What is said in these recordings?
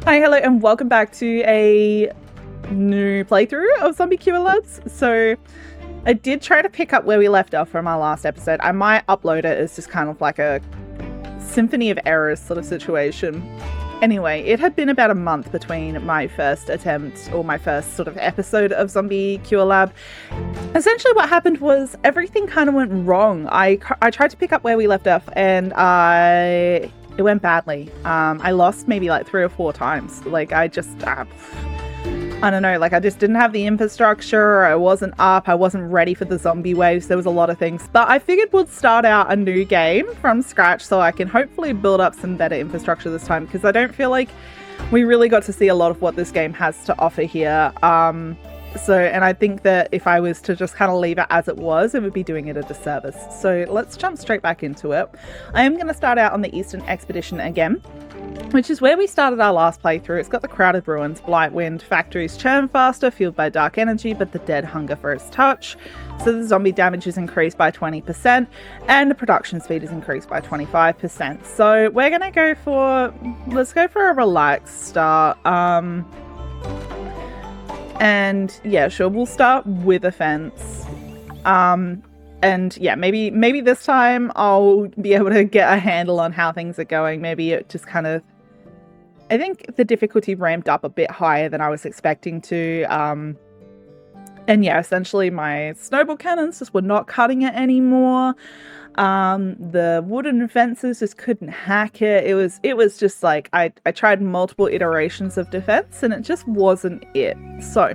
Hi, hello, and welcome back to a new playthrough of Zombie Cure Labs. So, I did try to pick up where we left off from our last episode. I might upload it as just kind of like a symphony of errors sort of situation. Anyway, it had been about a month between my first attempt, or my first sort of episode of Zombie Cure Lab. Essentially what happened was everything kind of went wrong. I tried to pick up where we left off, and it went badly. I lost maybe like 3 or 4 times. Like I don't know, like I just didn't have the infrastructure, I wasn't up, I wasn't ready for the zombie waves, there was a lot of things. But I figured we'll start out a new game from scratch so I can hopefully build up some better infrastructure this time, because I don't feel like we really got to see a lot of what this game has to offer here. And I think that if I was to just kind of leave it as it was, it would be doing it a disservice. So let's jump straight back into it. I am going to start out on the Eastern Expedition again, which is where we started our last playthrough. It's got the crowded ruins, blight wind, factories churn faster, fueled by dark energy, but the dead hunger for its touch. So the zombie damage is increased by 20%, and the production speed is increased by 25%. So we're going to let's go for a relaxed start. And yeah, sure, we'll start with a fence. And yeah, maybe this time I'll be able to get a handle on how things are going. Maybe it just kind of, I think the difficulty ramped up a bit higher than I was expecting to. And yeah, essentially my snowball cannons just were not cutting it anymore. The wooden fences just couldn't hack it. It was just like, I tried multiple iterations of defense and it just wasn't it. So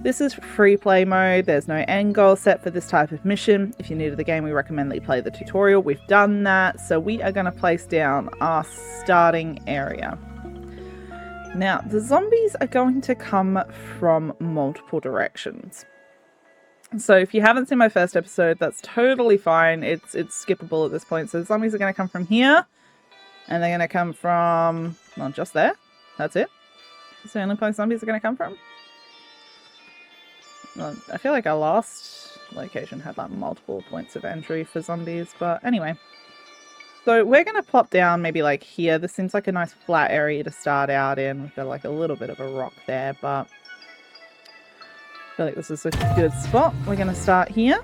this is free play mode. There's no end goal set for this type of mission. If you're new to the game, we recommend that you play the tutorial. We've done that. So we are going to place down our starting area. Now, the zombies are going to come from multiple directions. So if you haven't seen my first episode, that's totally fine. It's skippable at this point. So the zombies are going to come from here. And they're going to come from, not just there. That's it. That's the only place zombies are going to come from. Well, I feel like our last location had like multiple points of entry for zombies. But anyway. So we're going to plop down maybe like here. This seems like a nice flat area to start out in. We've got like a little bit of a rock there, but I feel like this is a good spot. We're going to start here.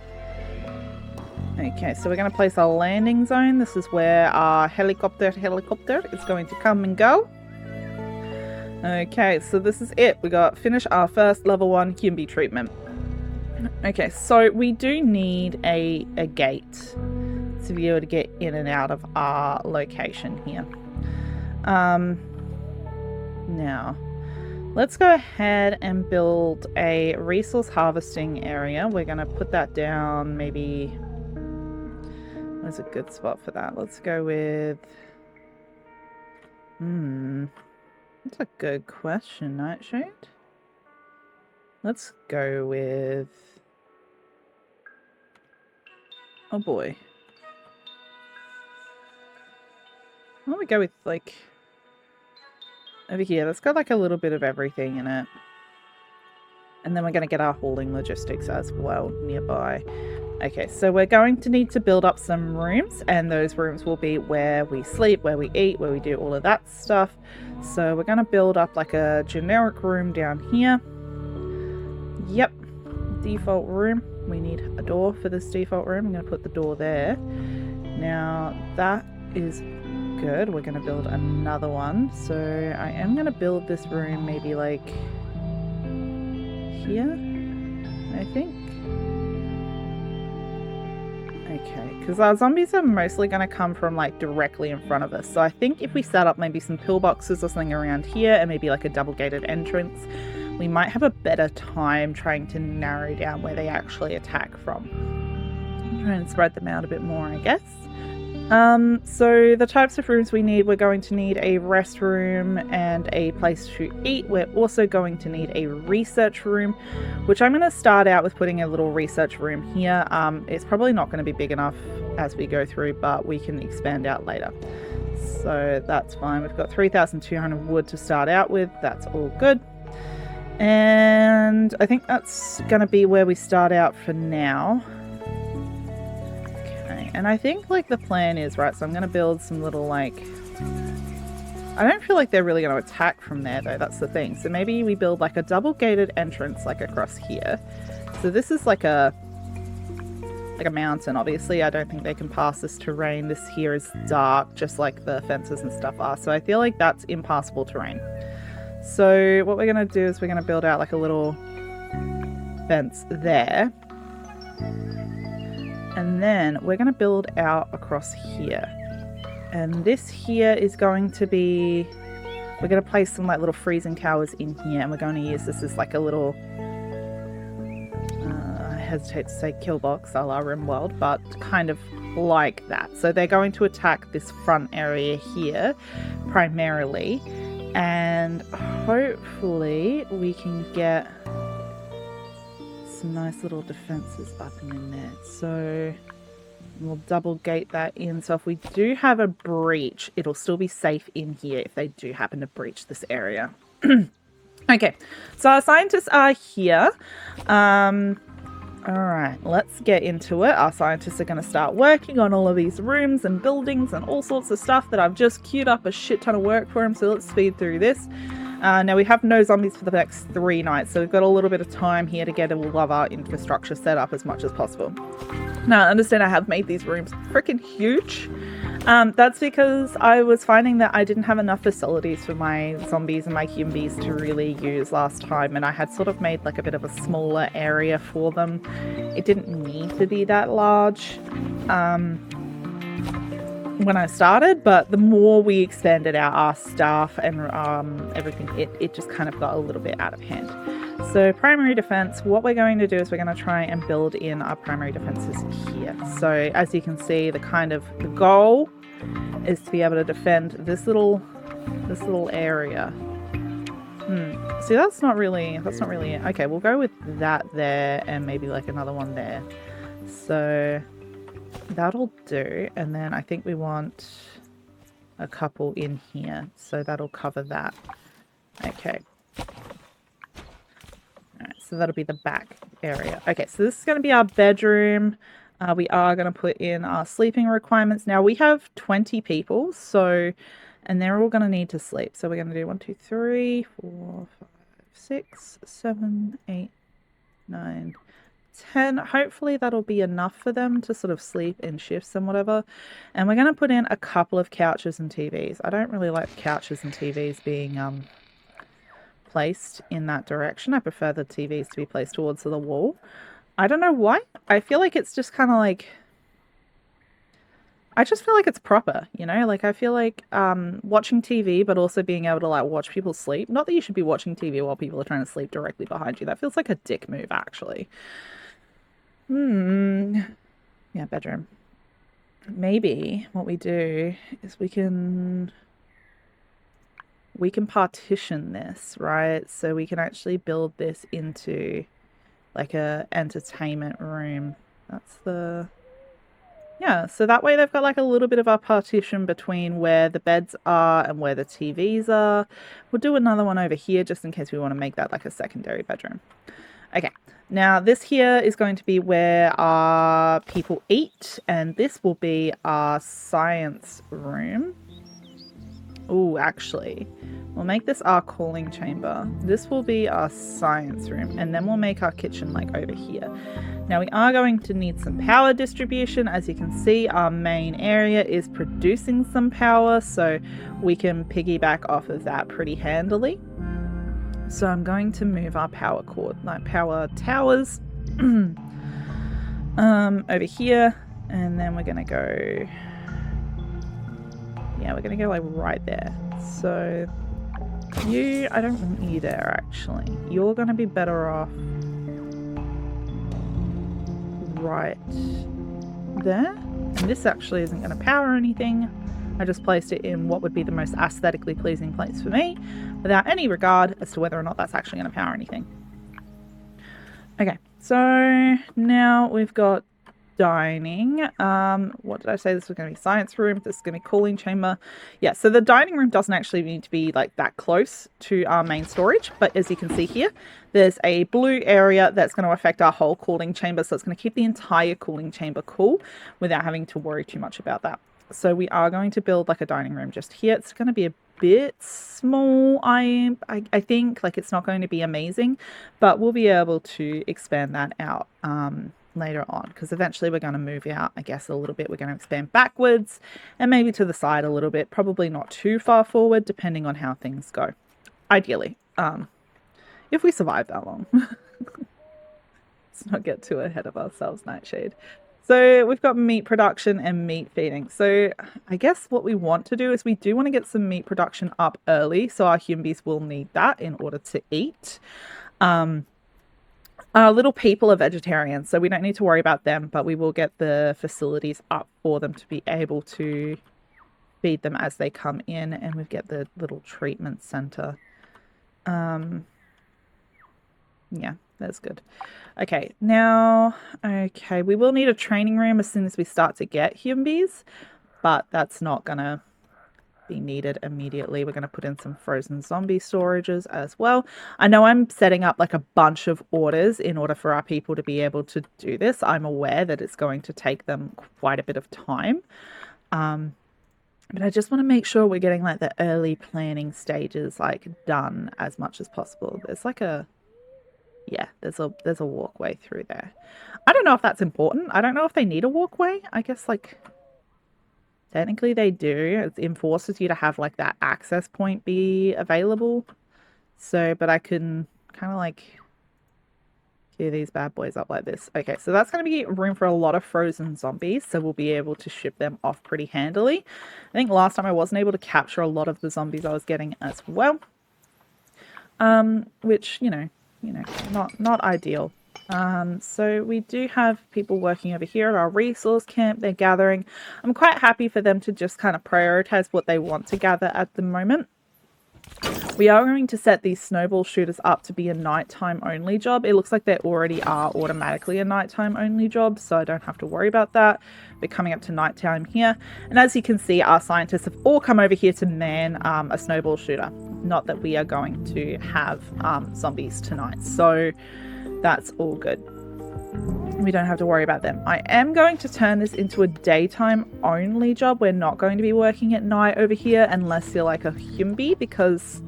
Okay, so we're going to place our landing zone. This is where our helicopter is going to come and go. Okay, so this is it. We got finish our first level 1 Humby treatment. Okay, so we do need a gate to be able to get in and out of our location here. Now, let's go ahead and build a resource harvesting area. We're going to put that down maybe... Where's a good spot for that? Let's go with... That's a good question, Nightshade. Let's go with... Oh boy. Why don't we go with, like, over here? Let's go like a little bit of everything in it. And then we're going to get our hauling logistics as well nearby. Okay, so we're going to need to build up some rooms, and those rooms will be where we sleep, where we eat, where we do all of that stuff. So we're going to build up like a generic room down here. Yep, default room. We need a door for this default room. I'm going to put the door there. Now that is good. We're going to build another one. So I am going to build this room maybe like here, I think. Okay, because our zombies are mostly going to come from like directly in front of us. So I think if we set up maybe some pillboxes or something around here and maybe like a double gated entrance, we might have a better time trying to narrow down where they actually attack from. Try and spread them out a bit more, I guess. So the types of rooms we need, we're going to need a rest room and a place to eat. We're also going to need a research room, which I'm going to start out with putting a little research room here. It's probably not going to be big enough as we go through, but we can expand out later. So that's fine. We've got 3,200 wood to start out with. That's all good. And I think that's going to be where we start out for now. Okay, and I think like the plan is, right, so I'm going to build some little like I don't feel like they're really going to attack from there though, that's the thing. So maybe we build like a double gated entrance like across here. So this is like a mountain. Obviously I don't think they can pass this terrain. This here is dark, just like the fences and stuff are. So I feel like that's impassable terrain. So what we're going to do is we're going to build out like a little fence there. And then we're going to build out across here. And this here is going to be, we're going to place some like little freezing towers in here, and we're going to use this as like a little, I hesitate to say kill box a la RimWorld, but kind of like that. So they're going to attack this front area here primarily, and hopefully we can get some nice little defenses up and in there. So we'll double gate that in. So if we do have a breach, it'll still be safe in here if they do happen to breach this area. Okay, so our scientists are here. All right, let's get into it. Our scientists are going to start working on all of these rooms and buildings and all sorts of stuff that I've just queued up a shit ton of work for them. So let's speed through this. Now we have no zombies for the next 3 nights, so we've got a little bit of time here to get all of our infrastructure set up as much as possible. Now, I understand I have made these rooms freaking huge. That's because I was finding that I didn't have enough facilities for my zombies and my humbies to really use last time, and I had sort of made like a bit of a smaller area for them. It didn't need to be that large when I started, but the more we expanded out our staff and everything, it just kind of got a little bit out of hand. So primary defense, what we're going to do is we're going to try and build in our primary defenses here. So as you can see, the goal is to be able to defend this little area. See, that's not really it. Okay, we'll go with that there and maybe like another one there. So that'll do. And then I think we want a couple in here, so that'll cover that. Okay. Alright, so that'll be the back area. Okay, so this is going to be our bedroom. We are going to put in our sleeping requirements. Now we have 20 people, so, and they're all going to need to sleep. So we're going to do 1, 2, 3, 4, 5, 6, 7, 8, 9, 10. Hopefully that'll be enough for them to sort of sleep in shifts and whatever. And we're going to put in a couple of couches and TVs. I don't really like couches and TVs being placed in that direction. I prefer the TVs to be placed towards the wall. I don't know why. I feel like it's just kind of like, I just feel like it's proper, you know? Like I feel like watching TV, but also being able to like watch people sleep. Not that you should be watching TV while people are trying to sleep directly behind you. That feels like a dick move, actually. Yeah, bedroom. Maybe what we do is we can partition this, right? So we can actually build this into like a entertainment room. That's the, yeah, so that way they've got like a little bit of a partition between where the beds are and where the TVs are. We'll do another one over here just in case we want to make that like a secondary bedroom. Okay, now this here is going to be where our people eat, and this will be our science room. Oh, actually, we'll make this our cooling chamber. This will be our science room, and then we'll make our kitchen like over here. Now we are going to need some power distribution. As you can see, our main area is producing some power, so we can piggyback off of that pretty handily. So I'm going to move our power towers over here, and then we're going to go, yeah, we're going to go like right there. So you, I don't want you there actually. You're going to be better off right there. And this actually isn't going to power anything. I just placed it in what would be the most aesthetically pleasing place for me, without any regard as to whether or not that's actually going to power anything. Okay, so now we've got dining. What did I say? This was going to be science room. This is going to be cooling chamber. Yeah, so the dining room doesn't actually need to be like that close to our main storage, but as you can see here, there's a blue area that's going to affect our whole cooling chamber, so it's going to keep the entire cooling chamber cool without having to worry too much about that. So we are going to build like a dining room just here. It's going to be a bit small. I think, like, it's not going to be amazing, but we'll be able to expand that out later on, because eventually we're going to move out, I guess, a little bit. We're going to expand backwards and maybe to the side a little bit, probably not too far forward, depending on how things go. Ideally, if we survive that long. Let's not get too ahead of ourselves, Nightshade. So we've got meat production and meat feeding. So I guess what we want to do is we do want to get some meat production up early, so our humbies will need that in order to eat. Our little people are vegetarians, so we don't need to worry about them, but we will get the facilities up for them to be able to feed them as they come in, and we get the little treatment center. Yeah, that's good. Okay, now, okay, we will need a training room as soon as we start to get humbies, but that's not gonna be needed immediately. We're going to put in some frozen zombie storages as well. I know I'm setting up like a bunch of orders in order for our people to be able to do this. I'm aware that it's going to take them quite a bit of time. But I just want to make sure we're getting like the early planning stages like done as much as possible. There's like a, yeah, there's a walkway through there. I don't know if that's important. I don't know if they need a walkway. I guess like technically they do. It enforces you to have like that access point be available. So, but I can kind of like gear these bad boys up like this. Okay, so that's going to be room for a lot of frozen zombies, so we'll be able to ship them off pretty handily. I think last time I wasn't able to capture a lot of the zombies I was getting as well. Which, you know, not ideal. So we do have people working over here at our resource camp. They're gathering. I'm quite happy for them to just kind of prioritize what they want to gather at the moment. We are going to set these snowball shooters up to be a nighttime only job. It looks like they already are automatically a nighttime only job, so I don't have to worry about that. We're coming up to nighttime here. And as you can see, our scientists have all come over here to man a snowball shooter. Not that we are going to have zombies tonight, so that's all good. We don't have to worry about them. I am going to turn this into a daytime only job. We're not going to be working at night over here unless you're like a humbie, because,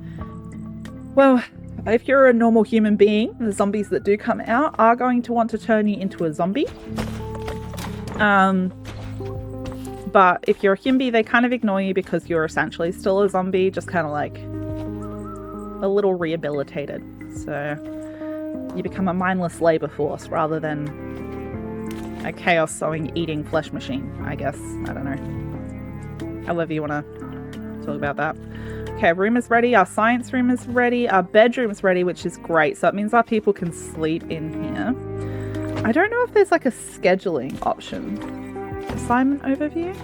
well, if you're a normal human being, the zombies that do come out are going to want to turn you into a zombie. But if you're a humbie, they kind of ignore you because you're essentially still a zombie, just kind of like a little rehabilitated. So you become a mindless labor force rather than a chaos sewing eating flesh machine, I guess. I don't know. However you want to talk about that. Okay, room is ready. Our science room is ready. Our bedroom is ready, which is great. So it means our people can sleep in here. I don't know if there's like a scheduling option. Assignment overview?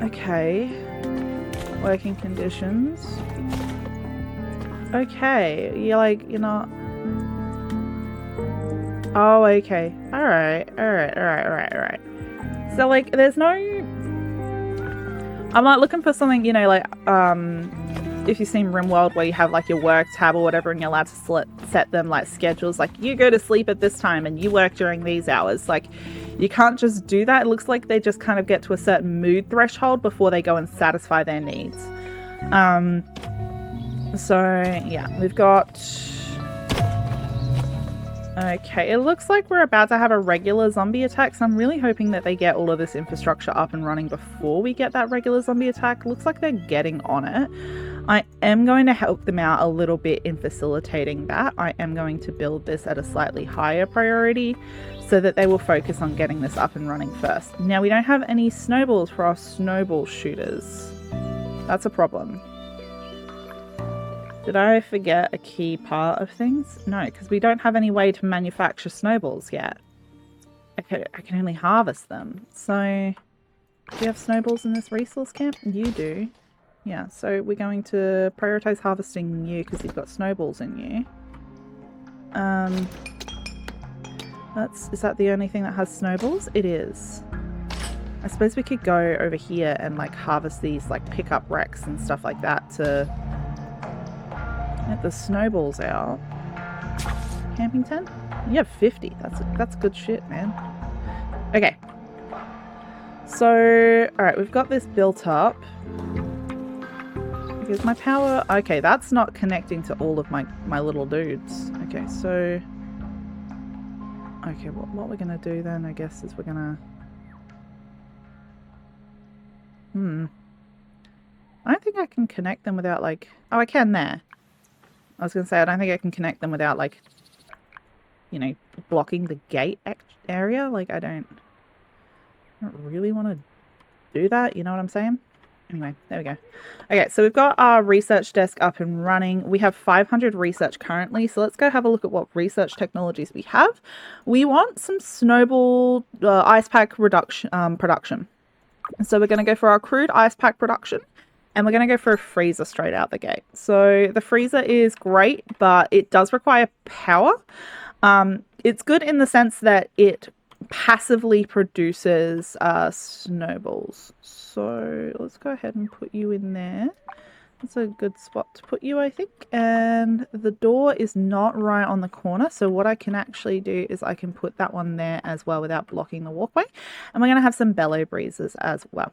Okay. Working conditions. Okay, you're not. Oh, okay. Alright. So, like, there's no. I'm like looking for something, you know, like, if you've seen RimWorld where you have like your work tab or whatever and you're allowed to set them like schedules, like you go to sleep at this time and you work during these hours. Like, you can't just do that. It looks like they just kind of get to a certain mood threshold before they go and satisfy their needs. So, yeah, we've got... Okay, it looks like we're about to have a regular zombie attack, so I'm really hoping that they get all of this infrastructure up and running before we get that regular zombie attack. Looks like they're getting on it. I am going to help them out a little bit in facilitating that. I am going to build this at a slightly higher priority so that they will focus on getting this up and running first. Now, we don't have any snowballs for our snowball shooters. That's a problem. Did I forget a key part of things? No, because we don't have any way to manufacture snowballs yet. I can only harvest them. So, do you have snowballs in this resource camp? You do. Yeah, so we're going to prioritize harvesting you because you've got snowballs in you. Is that the only thing that has snowballs? It is. I suppose we could go over here and like harvest these like pickup wrecks and stuff like that to get the snowballs out. Camping tent? You have 50. That's good shit, man. Okay. So, alright, we've got this built up. Because my power... Okay, that's not connecting to all of my little dudes. Okay, so... Okay, what we're going to do then, I guess, is we're going to... I don't think I can connect them without, like... Oh, I can there. I was going to say, I don't think I can connect them without, like, you know, blocking the gate area. Like, I don't really want to do that. You know what I'm saying? Anyway, there we go. Okay, so we've got our research desk up and running. We have 500 research currently, so let's go have a look at what research technologies we have. We want some snowball ice pack production. So we're going to go for our crude ice pack production, and we're going to go for a freezer straight out the gate. So the freezer is great, but it does require power. It's good in the sense that it passively produces snowballs. So let's go ahead and put you in there. That's a good spot to put you, I think. And the door is not right on the corner. So what I can actually do is I can put that one there as well without blocking the walkway. And we're going to have some bellow breezers as well.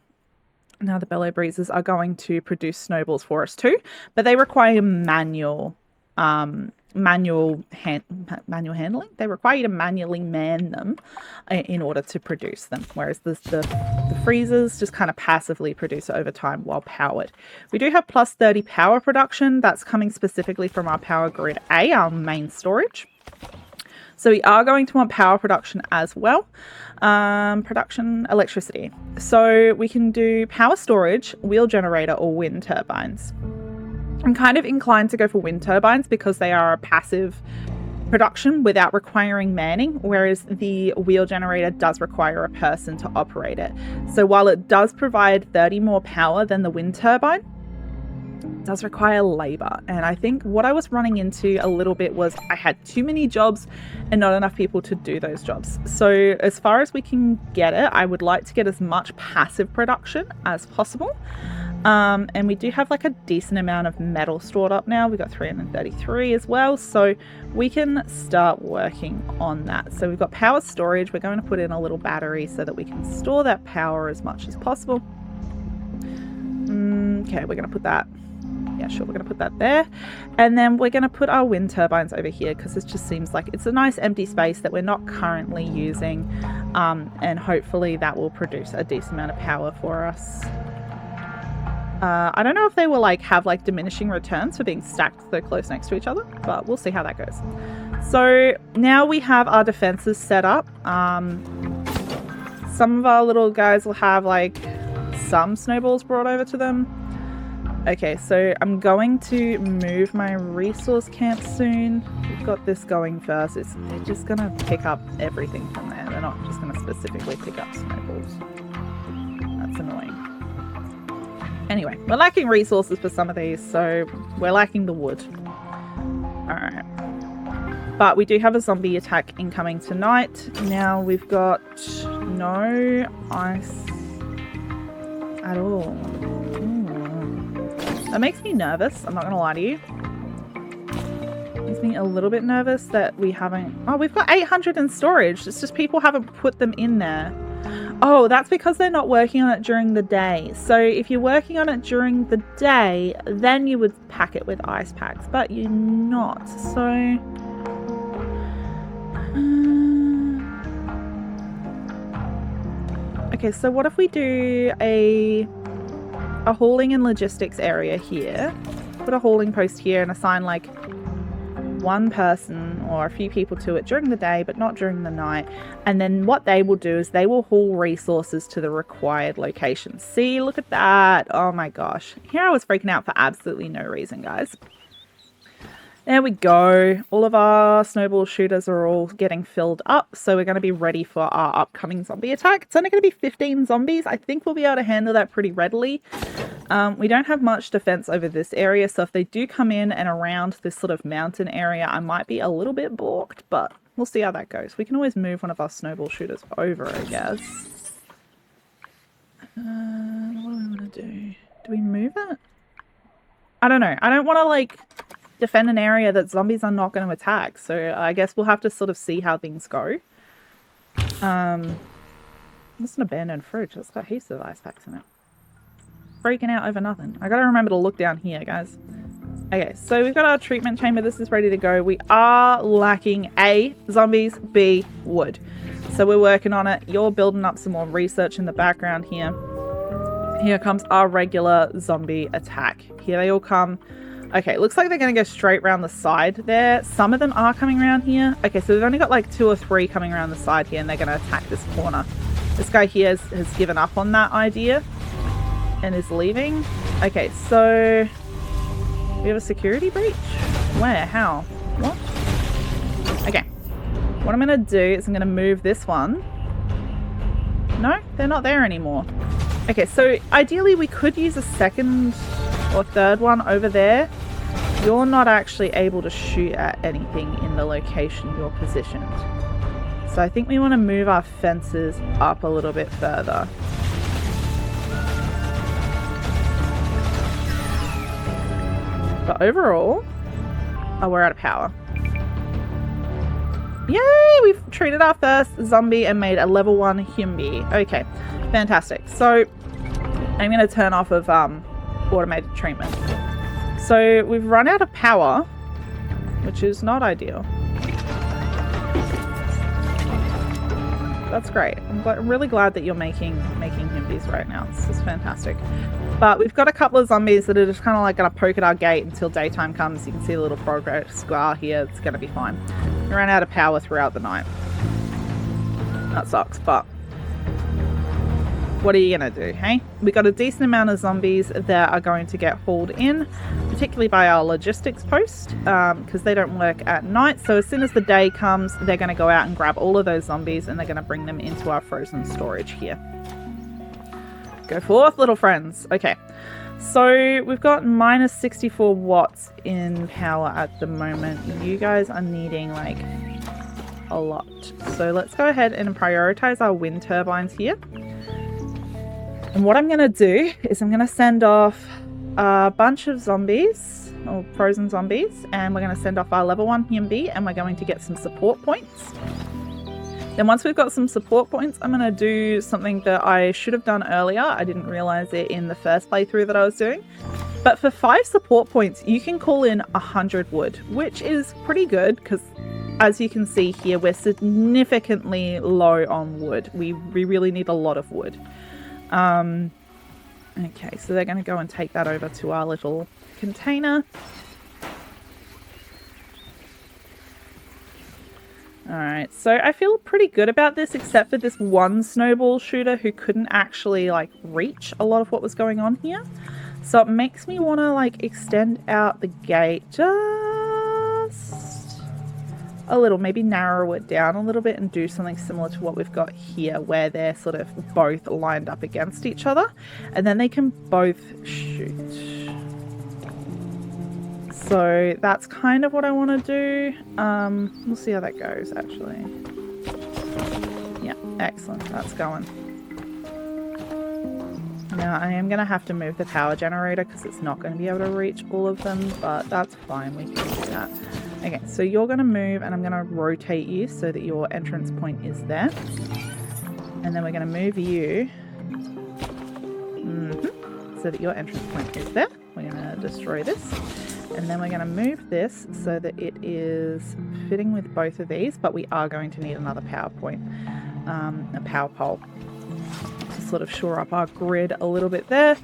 Now the bellow breezers are going to produce snowballs for us too, but they require manual handling. They require you to manually man them in order to produce them, whereas the freezers just kind of passively produce it over time while powered. We do have plus 30 power production. That's coming specifically from our power grid A, our main storage. So we are going to want power production as well. Production electricity. So we can do power storage, wheel generator, or wind turbines. I'm kind of inclined to go for wind turbines because they are a passive production without requiring manning, whereas the wheel generator does require a person to operate it. So while it does provide 30 more power than the wind turbine, it does require labor. And I think what I was running into a little bit was I had too many jobs and not enough people to do those jobs. So as far as we can get it, I would like to get as much passive production as possible. And we do have like a decent amount of metal stored up now. We've got 333 as well. So we can start working on that. So we've got power storage. We're going to put in a little battery so that we can store that power as much as possible. Okay, we're going to put that. Yeah, sure, we're going to put that there. And then we're going to put our wind turbines over here because it just seems like it's a nice empty space that we're not currently using. And hopefully that will produce a decent amount of power for us. I don't know if they will have diminishing returns for being stacked so close next to each other, but we'll see how that goes. So now we have our defenses set up. Some of our little guys will have some snowballs brought over to them. Okay, so I'm going to move my resource camp soon. We've got this going first. They're just going to pick up everything from there. They're not just going to specifically pick up snowballs. That's annoying. Anyway, we're lacking resources for some of these, so we're lacking the wood. Alright. But we do have a zombie attack incoming tonight. Now we've got no ice at all. That makes me nervous, I'm not going to lie to you. Makes me a little bit nervous that we haven't... Oh, we've got 800 in storage. It's just people haven't put them in there. Oh, that's because they're not working on it during the day. So if you're working on it during the day, then you would pack it with ice packs, but you're not. So... Okay, so what if we do a hauling and logistics area here, put a hauling post here and assign one person or a few people to it during the day but not during the night, and then what they will do is they will haul resources to the required locations. See, look at that. Oh my gosh, here I was freaking out for absolutely no reason, guys. There we go. All of our snowball shooters are all getting filled up, so we're going to be ready for our upcoming zombie attack. It's only going to be 15 zombies. I think we'll be able to handle that pretty readily. We don't have much defense over this area, so if they do come in and around this sort of mountain area, I might be a little bit balked, but we'll see how that goes. We can always move one of our snowball shooters over, I guess. What do we want to do? Do we move it? I don't know. I don't want to, defend an area that zombies are not going to attack, so I guess we'll have to sort of see how things go. It's an abandoned fridge. It's got heaps of ice packs in it. freaking out over nothing. I gotta remember to look down here, guys. Okay, so we've got our treatment chamber. This is ready to go. We are lacking A, zombies, B, wood. So we're working on it. You're building up some more research in the background here. Here comes our regular zombie attack. Here they all come. Okay, looks like they're going to go straight around the side there. Some of them are coming around here. Okay, so we've only got like 2 or 3 coming around the side here, and they're going to attack this corner. This guy here has given up on that idea and is leaving. Okay, so we have a security breach? Where? How? What? Okay. What I'm going to do is I'm going to move this one. No, they're not there anymore. Okay, so ideally we could use a second or third one over there. You're not actually able to shoot at anything in the location you're positioned. So I think we want to move our fences up a little bit further. But overall, oh, we're out of power. Yay! We've treated our first zombie and made a level 1 Humby. Okay, fantastic. So I'm going to turn off of automated treatment. So we've run out of power, which is not ideal. That's great. I'm really glad that you're making Humbies right now. This is fantastic. But we've got a couple of zombies that are just kind of like going to poke at our gate until daytime comes. You can see the little progress bar here. It's going to be fine. We ran out of power throughout the night. That sucks, but what are you going to do, hey? We got a decent amount of zombies that are going to get hauled in, particularly by our logistics post, because they don't work at night. So as soon as the day comes, they're going to go out and grab all of those zombies and they're going to bring them into our frozen storage here. Go forth, little friends. Okay, so we've got minus 64 watts in power at the moment. You guys are needing like a lot. So let's go ahead and prioritize our wind turbines here. And what I'm going to do is I'm going to send off a bunch of zombies, or frozen zombies, and we're going to send off our level 1 Humby, and we're going to get some support points. Then once we've got some support points, I'm going to do something that I should have done earlier. I didn't realize it in the first playthrough that I was doing. But for 5 support points, you can call in 100 wood, which is pretty good because as you can see here, we're significantly low on wood. We really need a lot of wood. Okay, so they're going to go and take that over to our little container. Alright, so I feel pretty good about this, except for this one snowball shooter who couldn't actually, like, reach a lot of what was going on here. So it makes me want to, like, extend out the gate just a little, maybe narrow it down a little bit and do something similar to what we've got here, where they're sort of both lined up against each other, and then they can both shoot. So that's kind of what I want to do. We'll see how that goes, actually. Yeah, excellent. That's going. Now, I am going to have to move the power generator because it's not going to be able to reach all of them, but that's fine. We can do that. Okay, so you're going to move, and I'm going to rotate you so that your entrance point is there. And then we're going to move you so that your entrance point is there. We're going to destroy this. And then we're going to move this so that it is fitting with both of these, but we are going to need another power point, a power pole, to sort of shore up our grid a little bit there.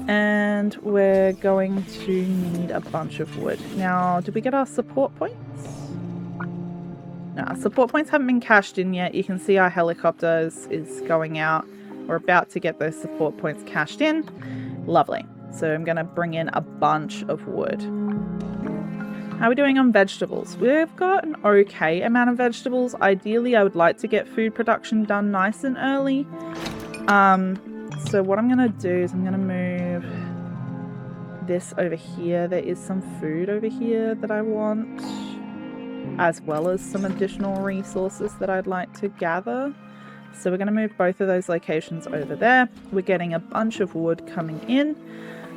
And we're going to need a bunch of wood. Now, did we get our support points? No, our support points haven't been cashed in yet. You can see our helicopter is going out. We're about to get those support points cashed in. Lovely. So I'm going to bring in a bunch of wood. How are we doing on vegetables? We've got an okay amount of vegetables. Ideally, I would like to get food production done nice and early. So what I'm going to do is I'm going to move this over here. There is some food over here that I want, as well as some additional resources that I'd like to gather. So we're going to move both of those locations over there. We're getting a bunch of wood coming in.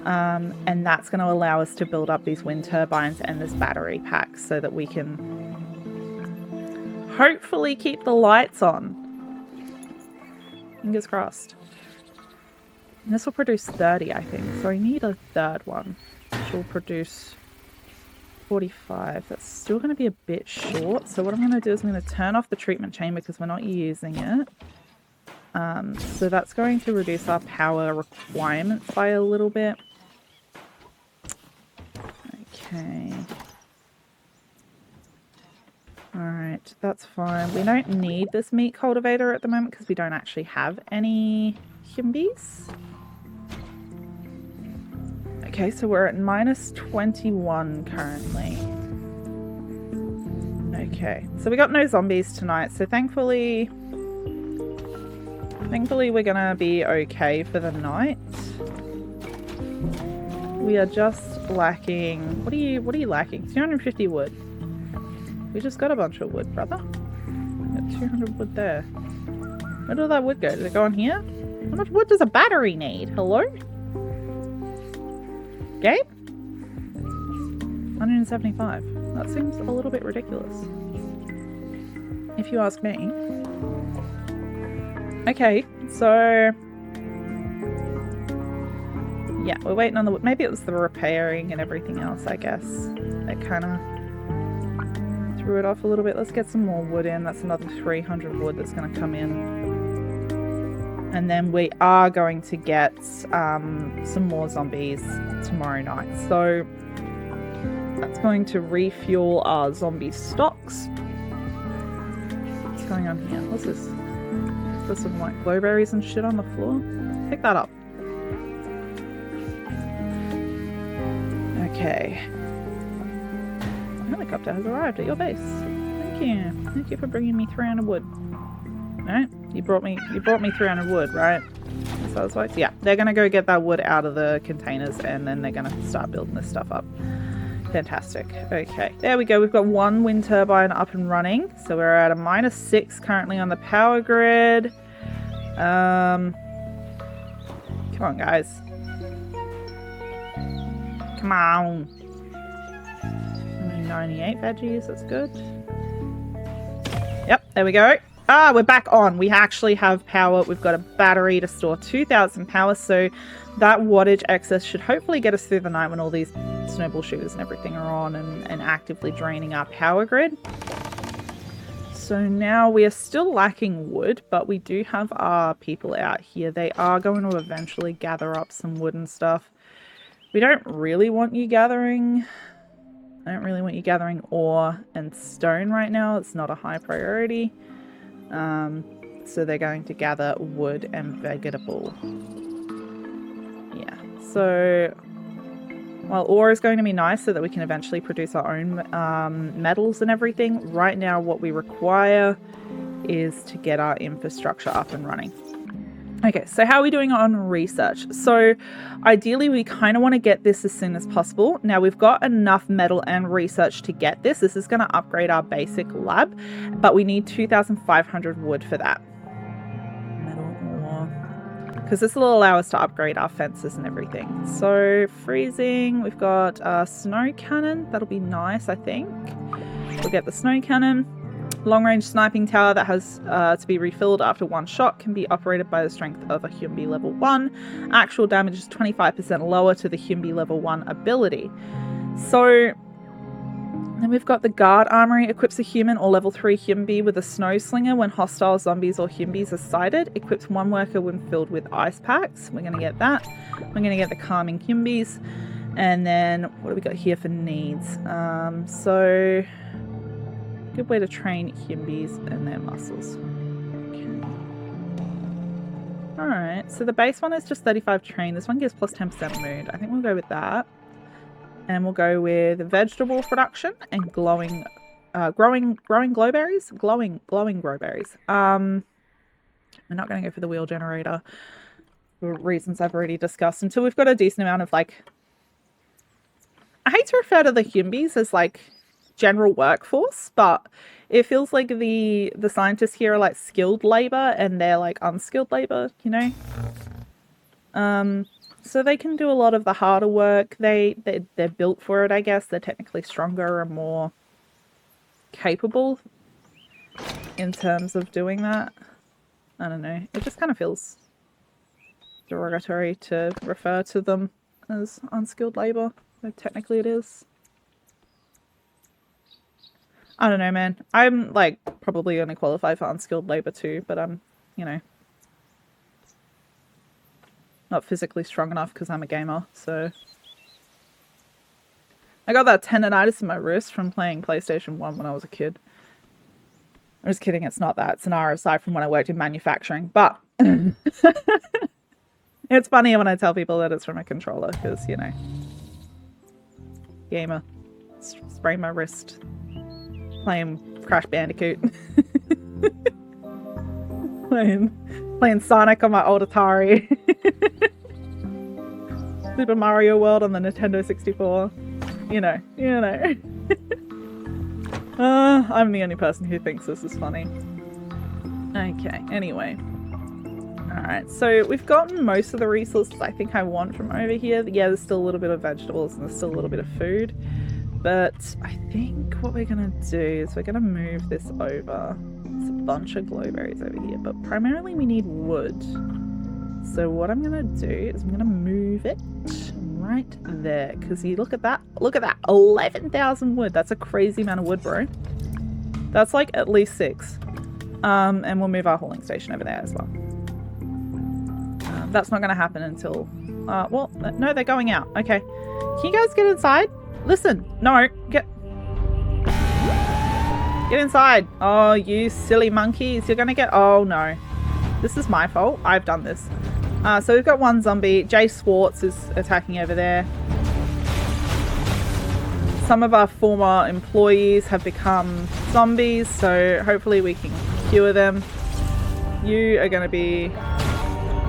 And that's going to allow us to build up these wind turbines and this battery pack so that we can hopefully keep the lights on. Fingers crossed. This will produce 30, I think. So I need a third one, which will produce 45. That's still going to be a bit short. So what I'm going to do is I'm going to turn off the treatment chamber because we're not using it. So that's going to reduce our power requirements by a little bit. Okay. Alright, that's fine. We don't need this meat cultivator at the moment because we don't actually have any humbies. Okay, so we're at minus 21 currently. Okay, so we got no zombies tonight, so thankfully we're gonna be okay for the night. We are just lacking... What are you lacking? 250 wood. We just got a bunch of wood, brother. We got 200 wood there. Where did all that wood go? Did it go on here? How much wood does a battery need? Hello? Gabe? 175. That seems a little bit ridiculous, if you ask me. Okay, so... yeah, we're waiting on the... maybe it was the repairing and everything else, I guess. It kind of threw it off a little bit. Let's get some more wood in. That's another 300 wood that's going to come in. And then we are going to get some more zombies tomorrow night. So that's going to refuel our zombie stocks. What's going on here? What's this? There's some like glowberries and shit on the floor. Pick that up. Okay. The helicopter has arrived at your base. Thank you. Thank you for bringing me 300 wood. Alright, you brought me 300 wood, right? So it's like, yeah, they're gonna go get that wood out of the containers and then they're gonna start building this stuff up. Fantastic. Okay, there we go. We've got one wind turbine up and running. So we're at a -6 currently on the power grid. Come on, guys. Come on. 98 veggies, that's good. Yep, there we go. Ah, we're back on. We actually have power. We've got a battery to store 2,000 power, so that wattage excess should hopefully get us through the night when all these snowball shooters and everything are on and actively draining our power grid. So now we are still lacking wood, but we do have our people out here. They are going to eventually gather up some wood and stuff. We don't really want you gathering... I don't really want you gathering ore and stone right now. It's not a high priority. So they're going to gather wood and vegetable. Yeah. So while ore is going to be nice so that we can eventually produce our own metals and everything, right now what we require is to get our infrastructure up and running. Okay, so how are we doing on research? So ideally we kind of want to get this as soon as possible. Now we've got enough metal and research to get this. This is going to upgrade our basic lab, but we need 2,500 wood for that. Metal ore. Because this will allow us to upgrade our fences and everything. So freezing, we've got a snow cannon. That'll be nice, I think. We'll get the snow cannon. Long-range sniping tower that has to be refilled after one shot can be operated by the strength of a Humby level 1. Actual damage is 25% lower to the Humby level 1 ability. So then we've got the guard armory. Equips a human or level 3 Humby with a snow slinger when hostile zombies or Humbys are sighted. Equips one worker when filled with ice packs. We're going to get that. We're going to get the calming Humbys. And then what do we got here for needs? So... good way to train Humbys and their muscles. Okay. Alright, so the base one is just 35 train. This one gives plus 10% mood. I think we'll go with that. And we'll go with vegetable production and growing glowberries? Glowing growberries. We're not going to go for the wheel generator for reasons I've already discussed until we've got a decent amount of like... I hate to refer to the Humbys as like general workforce, but it feels like the scientists here are like skilled labor and they're like unskilled labor, you know. So they can do a lot of the harder work. They're built for it, I guess. They're technically stronger and more capable in terms of doing that. I don't know, it just kind of feels derogatory to refer to them as unskilled labor, though technically it is. I don't know, man. I'm, like, probably only qualified for unskilled labor too, but I'm, you know, not physically strong enough because I'm a gamer, so... I got that tendonitis in my wrist from playing PlayStation 1 when I was a kid. I'm just kidding, it's not that. It's an RSI from when I worked in manufacturing, but... It's funny when I tell people that it's from a controller, because, you know... Gamer. Sprained my wrist. Playing Crash Bandicoot. playing Sonic on my old Atari. Super Mario World on the Nintendo 64. You know. I'm the only person who thinks this is funny. Okay, anyway. Alright, so we've gotten most of the resources I think I want from over here. Yeah, there's still a little bit of vegetables and there's still a little bit of food. But I think what we're going to do is we're going to move this over. There's a bunch of glowberries over here, but primarily we need wood. So what I'm going to do is I'm going to move it right there. Because you look at that. Look at that. 11,000 wood. That's a crazy amount of wood, bro. That's like at least 6. And we'll move our hauling station over there as well. That's not going to happen until... well, no, they're going out. Okay. Can you guys get inside? Listen. No. Get inside. Oh, you silly monkeys. You're going to get... Oh, no. This is my fault. I've done this. So we've got one zombie. Jay Swartz is attacking over there. Some of our former employees have become zombies, so hopefully we can cure them. You are going to be...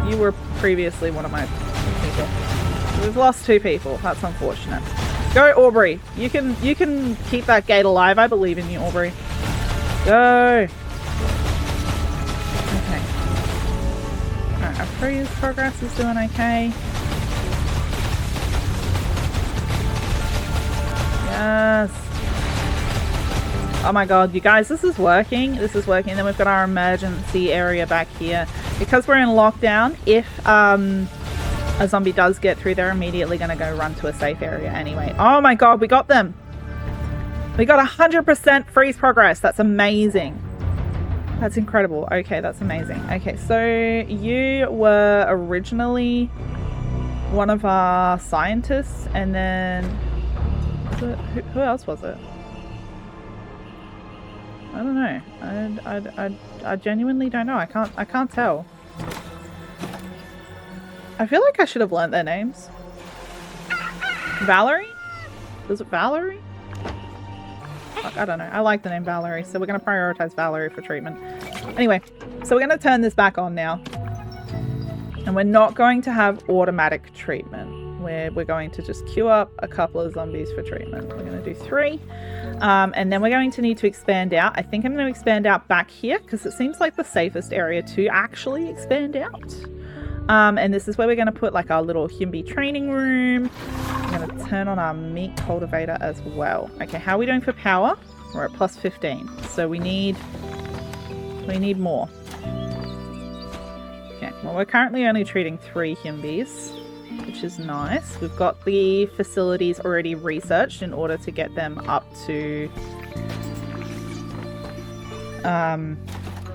You were previously one of my people. We've lost 2 people. That's unfortunate. Go, Aubrey. You can keep that gate alive. I believe in you, Aubrey. Go. Okay. Alright, our freeze progress is doing okay. Yes. Oh my god, you guys, this is working. This is working. Then we've got our emergency area back here. Because we're in lockdown, if a zombie does get through, they're immediately going to go run to a safe area anyway. Oh my god, we got them. We got 100% freeze progress. That's amazing. That's incredible. Okay, that's amazing. Okay, so you were originally one of our scientists, and then... Who else was it? I don't know. I genuinely don't know. I can't tell. I feel like I should have learnt their names. Valerie? Was it Valerie? Fuck, I don't know. I like the name Valerie, so we're going to prioritize Valerie for treatment. Anyway, so we're going to turn this back on now. And we're not going to have automatic treatment. We're going to just queue up a couple of zombies for treatment. We're going to do 3. And then we're going to need to expand out. I think I'm going to expand out back here because it seems like the safest area to actually expand out. And this is where we're going to put like our little Humby training room. I'm going to turn on our meat cultivator as well. Okay, how are we doing for power? We're at plus 15. So we need more. Okay, well we're currently only treating 3 Humbys, which is nice. We've got the facilities already researched in order to get them up to...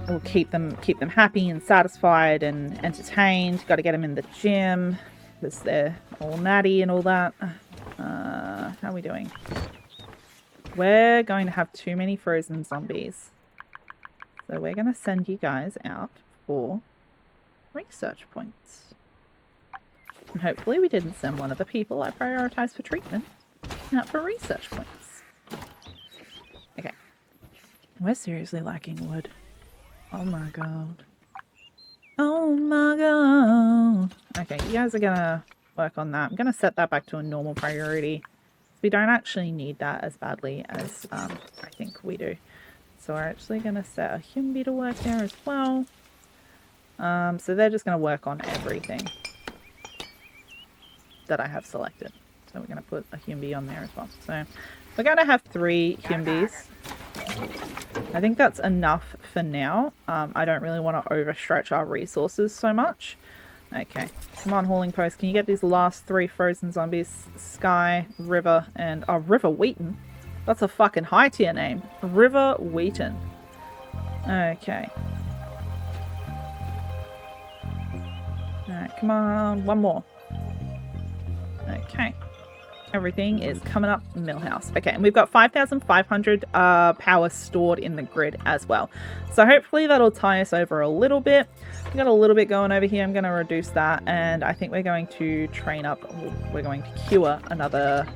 we'll keep them happy and satisfied and entertained. Got to get them in the gym because they're all natty and all that. How are we doing? We're going to have too many frozen zombies. So we're going to send you guys out for research points. And hopefully we didn't send one of the people I prioritized for treatment out for research points. Okay. We're seriously lacking wood. Oh my god. Oh my god. Okay, you guys are gonna work on that. I'm gonna set that back to a normal priority. We don't actually need that as badly as I think we do. So we're actually gonna set a Humby to work there as well. So they're just gonna work on everything that I have selected. So we're gonna put a Humby on there as well. So we're gonna have 3 Humbys. I think that's enough for now. I don't really want to overstretch our resources so much. Okay. Come on, hauling post. Can you get these last 3 frozen zombies? Sky, River, and... Oh, River Wheaton? That's a fucking high tier name. River Wheaton. Okay. Alright, come on. One more. Okay. Everything is coming up Millhouse. Okay, and we've got 5,500 power stored in the grid as well. So hopefully that'll tie us over a little bit. We've got a little bit going over here. I'm going to reduce that, and I think we're going to train up. We're going to cure another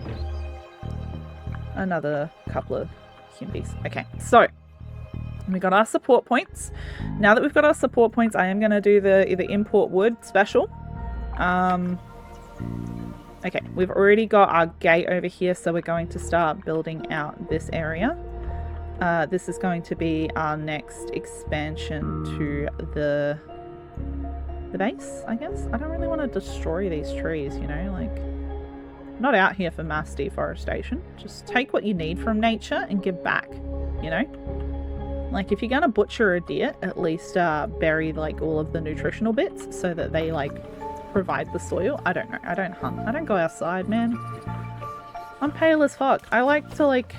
couple of Humbies. Okay, so we got our support points. Now that we've got our support points, I am going to do the import wood special. Okay, we've already got our gate over here, so we're going to start building out this area. This is going to be our next expansion to the base, I guess. I don't really want to destroy these trees, you know, like, I'm not out here for mass deforestation. Just take what you need from nature and give back, you know? Like, if you're gonna butcher a deer, at least bury, like, all of the nutritional bits so that they, like, provide the soil. I don't know. I don't hunt. I don't go outside, man. I'm pale as fuck. I like to, like...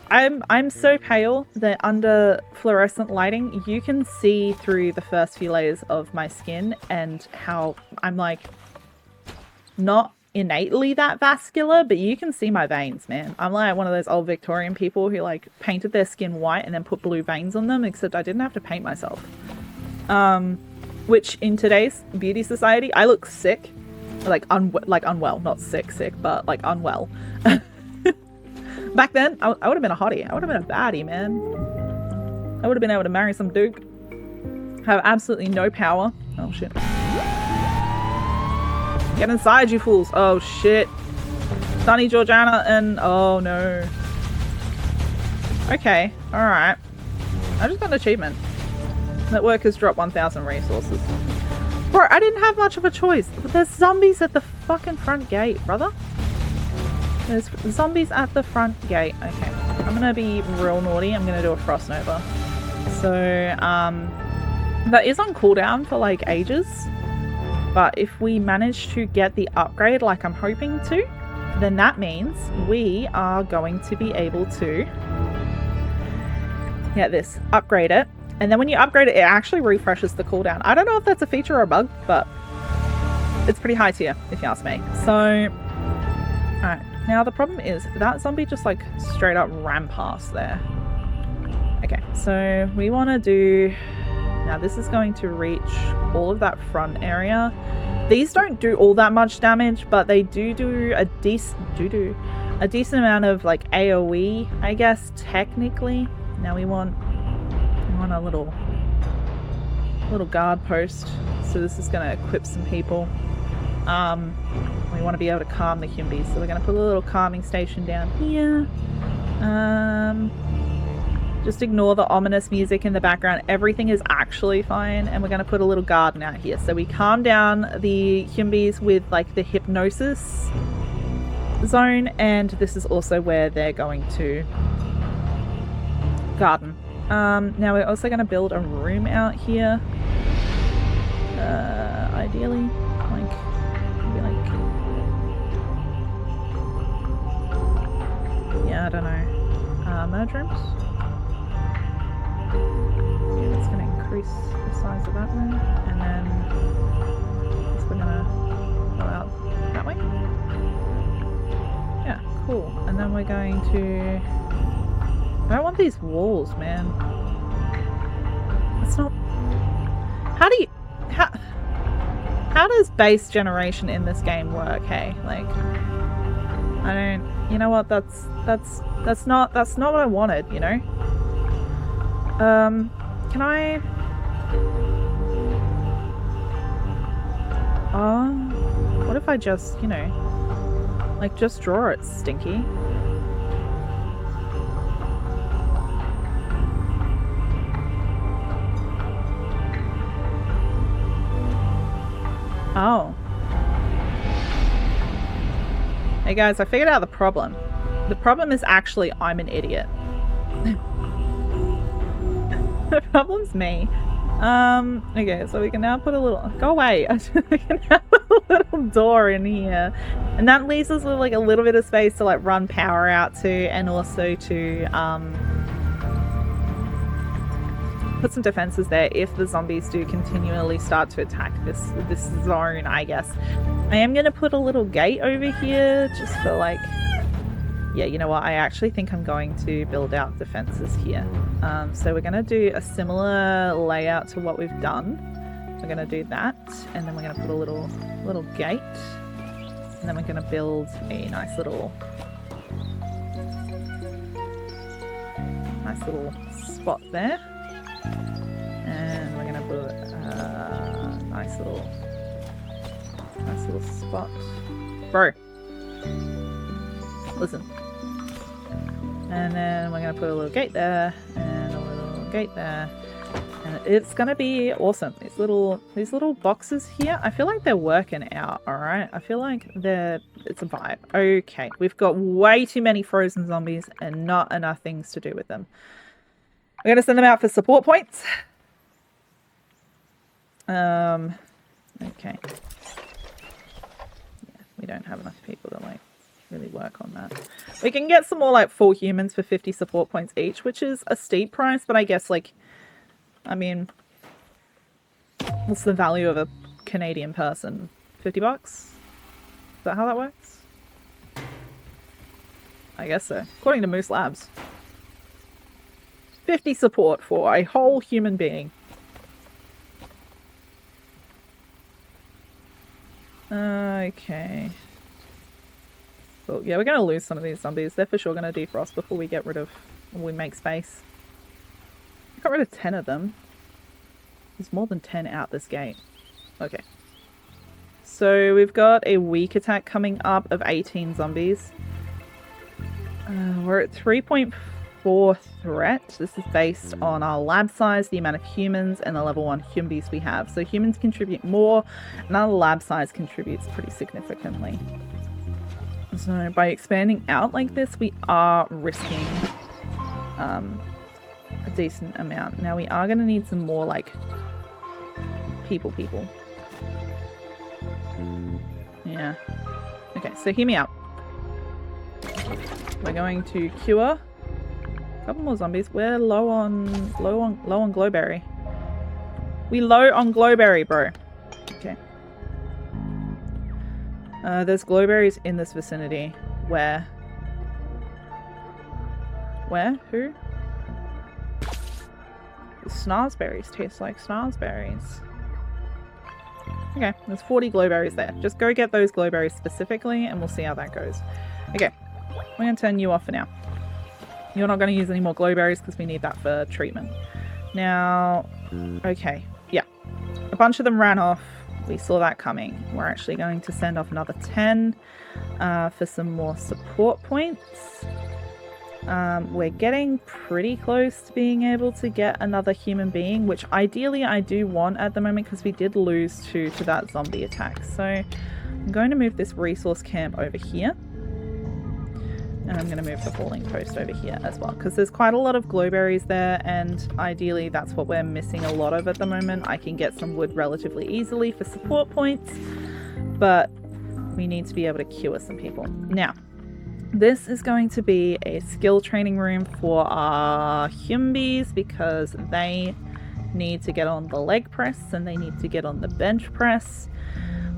I'm so pale that under fluorescent lighting, you can see through the first few layers of my skin and how I'm, like, not innately that vascular, but you can see my veins, man. I'm like one of those old Victorian people who, like, painted their skin white and then put blue veins on them, except I didn't have to paint myself. Which in today's beauty society, I look sick. Like unwell. Not sick, but like unwell. Back then, I would have been a hottie. I would have been a baddie, man. I would have been able to marry some dude. Have absolutely no power. Oh, shit. Get inside, you fools. Oh, shit. Sunny, Georgiana, and... Oh, no. Okay. Alright. I just got an achievement. Network has dropped 1,000 resources. Bro, I didn't have much of a choice. There's zombies at the fucking front gate, brother. There's zombies at the front gate. Okay. I'm gonna be real naughty. I'm gonna do a frost nova. So, that is on cooldown for, like, ages. But if we manage to get the upgrade like I'm hoping to, then that means we are going to be able to get this, upgrade it. And then when you upgrade it, it actually refreshes the cooldown. I don't know if that's a feature or a bug, but it's pretty high tier, if you ask me. So, alright. Now the problem is that zombie just, like, straight up ran past there. Okay, so we want to do... Now this is going to reach all of that front area. These don't do all that much damage, but they do a decent amount of, like, AoE, I guess, technically. Now we want a little guard post, so this is going to equip some people. We want to be able to calm the Humbies, so we're going to put a little calming station down here. Just ignore the ominous music in the background. Everything is actually fine, and we're going to put a little garden out here, so we calm down the Humbies with, like, the hypnosis zone, and this is also where they're going to garden. Now we're also going to build a room out here. Ideally, like, maybe like... Yeah, I don't know. Merge rooms? Yeah, that's going to increase the size of that room. And then we're going to go out that way. Yeah, cool. And then we're going to... I don't want these walls, man. It's not... How do you... How does base generation in this game work, hey? Like, I don't... You know what? That's not what I wanted, you know? Can I... What if I just, you know, like, just draw it, Stinky? Oh. Hey guys, I figured out the problem. The problem is actually I'm an idiot. The problem's me. Okay, so we can now put a little... Go away! We can now put a little door in here. And that leaves us with, like, a little bit of space to, like, run power out to, and also to, put some defenses there if the zombies do continually start to attack this zone, I guess. I am going to put a little gate over here, just for, like... Yeah, you know what? I actually think I'm going to build out defenses here. So we're going to do a similar layout to what we've done. We're going to do that, and then we're going to put a little gate, and then we're going to build a nice little spot there, and we're going to put a nice little spot. Bro, listen. And then we're going to put a little gate there, and a little gate there. And it's going to be awesome. These little boxes here, I feel like they're working out, alright? I feel like it's a vibe. Okay, we've got way too many frozen zombies and not enough things to do with them. We're going to send them out for support points. Okay. Yeah, we don't have enough people to, like, really work on that. We can get some more, like, 4 humans for 50 support points each, which is a steep price, but I guess, like, I mean, what's the value of a Canadian person? 50 bucks? Is that how that works? I guess so. According to Moose Labs. 50 support for a whole human being. Okay. Well, yeah, we're going to lose some of these zombies. They're for sure going to defrost before we make space. Got rid of 10 of them. There's more than 10 out this gate. Okay. So we've got a weak attack coming up of 18 zombies. We're at 3.4 threat. This is based on our lab size, the amount of humans, and the level 1 humbies we have. So humans contribute more, and our lab size contributes pretty significantly. So by expanding out like this, we are risking a decent amount. Now we are going to need some more, like, people. Yeah. Okay, so hear me out. We're going to cure a couple more zombies. We're low on glowberry. We low on glowberry, bro. Okay. There's glowberries in this vicinity. Where? Who? Snarsberries taste like snarsberries. Okay, there's 40 glowberries there. Just go get those glowberries specifically, and we'll see how that goes. Okay, we're going to turn you off for now. You're not going to use any more glowberries because we need that for treatment. Now, okay, yeah. A bunch of them ran off. We saw that coming. We're actually going to send off another 10 for some more support points. We're getting pretty close to being able to get another human being, which ideally I do want at the moment because we did lose 2 to that zombie attack. So I'm going to move this resource camp over here. And I'm going to move the hauling post over here as well, because there's quite a lot of glowberries there, and ideally that's what we're missing a lot of at the moment. I can get some wood relatively easily for support points, but we need to be able to cure some people. Now, this is going to be a skill training room for our humbies, because they need to get on the leg press and they need to get on the bench press.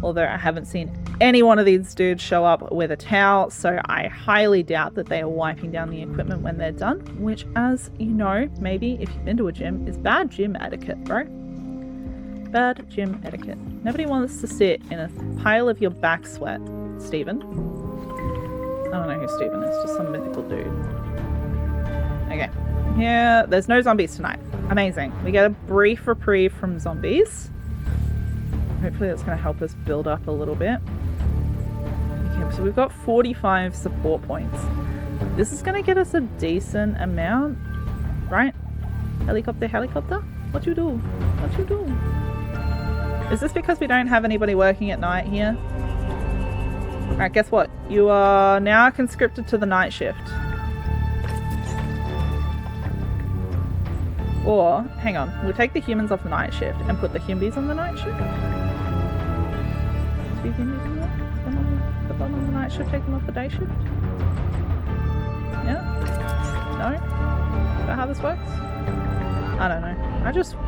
Although I haven't seen any one of these dudes show up with a towel, so I highly doubt that they are wiping down the equipment when they're done, which, as you know, maybe if you've been to a gym, is bad gym etiquette, bro. Bad gym etiquette. Nobody wants to sit in a pile of your back sweat, Steven. I don't know who Steven is, just some mythical dude. Okay. Yeah, there's no zombies tonight. Amazing. We get a brief reprieve from zombies. Hopefully that's going to help us build up a little bit. Okay, so we've got 45 support points. This is going to get us a decent amount, right? Helicopter? What you do? Is this because we don't have anybody working at night here? Alright, guess what? You are now conscripted to the night shift. Or, hang on, we'll take the humans off the night shift and put the Himbies on the night shift. 2 Himbies in there? Put them on the night shift, take them off the day shift? Yeah? No? Is that how this works? I don't know.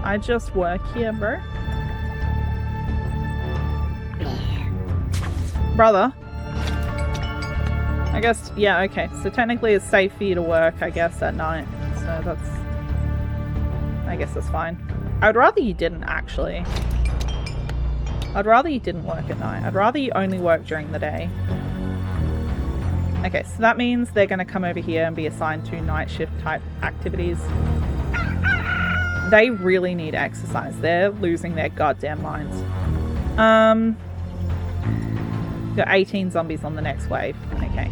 I just work here, bro. Brother. I guess, yeah, okay. So technically it's safe for you to work, I guess, at night. So that's... I guess that's fine. I'd rather you didn't, actually. I'd rather you didn't work at night. I'd rather you only work during the day. Okay, so that means they're going to come over here and be assigned to night shift type activities. They really need exercise. They're losing their goddamn minds. Got 18 zombies on the next wave. Okay.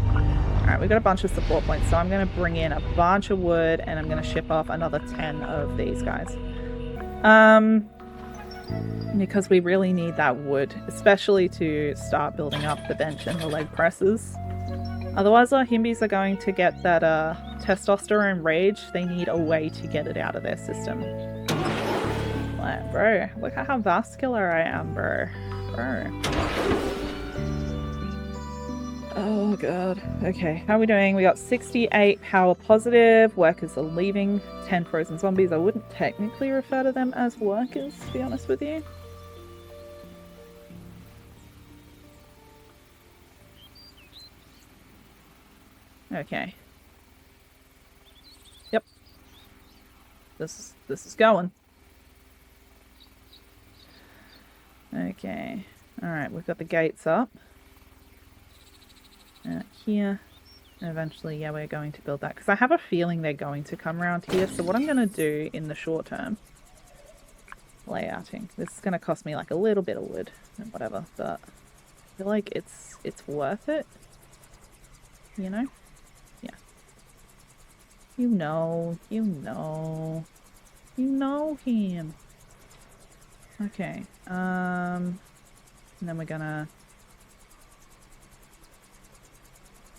Alright, we've got a bunch of support points, so I'm going to bring in a bunch of wood and I'm going to ship off another 10 of these guys. Because we really need that wood, especially to start building up the bench and the leg presses. Otherwise our Himbies are going to get that testosterone rage. They need a way to get it out of their system. Like, bro, look at how vascular I am, bro. Oh god. Okay, how are we doing? We got 68 power positive. Workers are leaving. 10 frozen zombies. I wouldn't technically refer to them as workers, to be honest with you. Okay. Yep. This is going. Okay. Alright, we've got the gates up. Here. And eventually, yeah, we're going to build that. Because I have a feeling they're going to come around here. So what I'm going to do in the short term... Layouting. This is going to cost me like a little bit of wood. And whatever. But I feel like it's worth it. You know? Yeah. You know him. Okay. And then we're gonna...